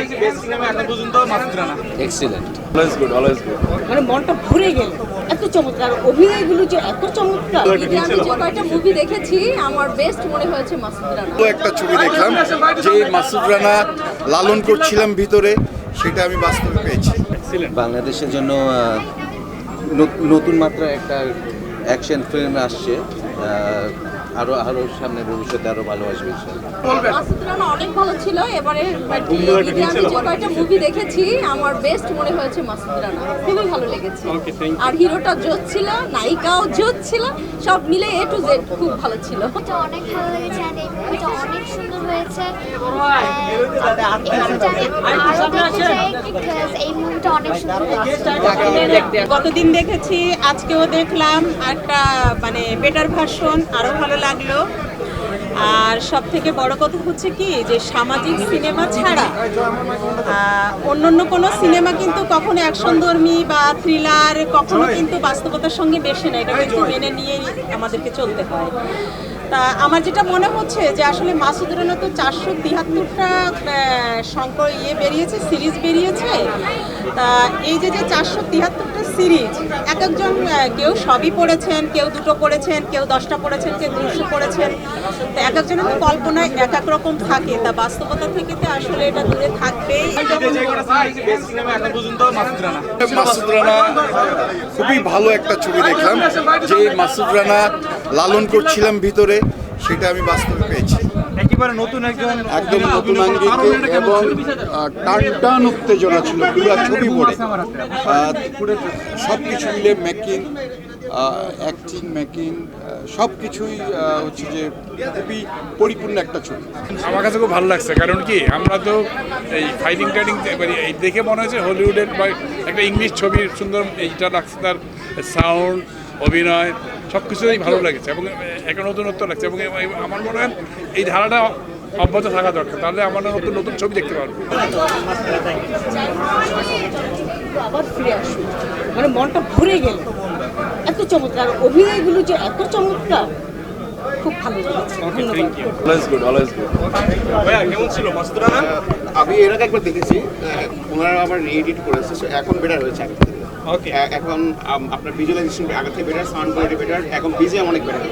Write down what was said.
এখন পর্যন্ত Masud Rana excellent. Always good. মানে মনটা ভরে গেল, এত চমৎকার অভিনয়গুলো যে এত চমৎকার। আমি যে কয়টা মুভি দেখেছি আমার বেস্ট মনে হয়েছে মাসুদ রানা। একটা ছবি দেখলাম যে মাসুদ রানা লালন করছিলাম ভিতরে, সেটা আমি বাস্তবে পেয়েছি। বাংলাদেশের জন্য নতুন মাত্রা একটা অ্যাকশন ফিল্ম আসছে, আরো সামনে ভবিষ্যতে আরো ভালো আসবে ইনশাআল্লাহ। মাসুদ রানা অনেক ভালো ছিল। এবারে আমি যে কয়টা মুভি দেখেছি আমার বেস্ট মনে হয়েছে মাসুদ রানা, খুবই ভালো লেগেছে। আর হিরোটা জোশ ছিল, নায়িকাও জোশ ছিল, সব মিলে A to Z খুব ভালো ছিল। এটা অনেক ভালো লেগেছে আর এই মুভিটা অনেক সুন্দর হয়েছে। এই মুভিটা অনেক সুন্দর হয়েছে। গতদিন দেখেছি, আজকেও দেখলাম একটা মানে বেটার ভার্সন, আরো ভালো লাগলো। আর সব থেকে বড় কথা হচ্ছে কি যে সামাজিক সিনেমা ছাড়া অন্যান্য কোনো সিনেমা কিন্তু কখনো অ্যাকশনধর্মী বা থ্রিলার কখনো কিন্তু বাস্তবতার সঙ্গে মেশে না, এটা কিন্তু মেনে নিয়েই আমাদেরকে চলতে হয়। তা আমার যেটা মনে হচ্ছে যে আসলে মাসুদ রানা তো 473টা বেরিয়েছে, সিরিজ বেরিয়েছে। তা এই যে 473টা সিরিজ, এক একজন কেউ সবই পড়েছেন, কেউ দুটো পড়েছেন, কেউ 10টা পড়েছেন, কেউ 200 পড়েছেন। তো এক একজনের তো কল্পনায় এক এক রকম থাকে, তা বাস্তবতা থেকে তো আসলে এটা দূরে থাকবেই। এখন পর্যন্ত মাসুদ রানা মাসুদ রানা খুবই ভালো একটা ছবি দেখলাম যে মাসুদ রানা লালন করছিলাম ভিতরে, সেটা আমি বাস্তবে পেয়েছি। একেবারে নতুন একজন একদম নতুন আঙ্গিকে এবং টান উত্তেজনা ছিল পুরো ছবি পড়ে। সব কিছু মিলে মেকিং, অ্যাক্টিং, মেকিং সব কিছুই হচ্ছে যে খুবই পরিপূর্ণ একটা ছবি। আমার কাছে খুব ভালো লাগছে, কারণ কি আমরা তো এই ফাইটিং টাইটিং এই দেখে মনে হয়েছে হলিউডের বা একটা ইংলিশ ছবির সুন্দর এইটা লাগছে, তার সাউন্ড, অভিনয় সব কিছুই ভালো লাগছে এবং একটা নতুনত্ব লাগছে এবং আমার মনে হয় এই ধারাটা অব্যাহত থাকা দরকার, তাহলে আমরা নতুন নতুন ছবি দেখতে পারবো। আবার ফিরে আসুন, মানে মনটা ভরে গেল, এত চমৎকার অভিনয়গুলো যে এত চমৎকার, খুব ভালো লেগেছে। Always good. ভাইয়া কেমন ছিল মাসুদ রানা? আমি এর আগে একবার দেখেছি, ওনারা আবার এডিট করেছে, এখন বেটার হয়েছে আগে থেকে। ওকে, এখন আপনার ভিজুয়ালাইজেশন আগে থেকে বেটার, সাউন্ড কোয়ালিটি বেটার, এখন বিজিএম অনেক বেটার।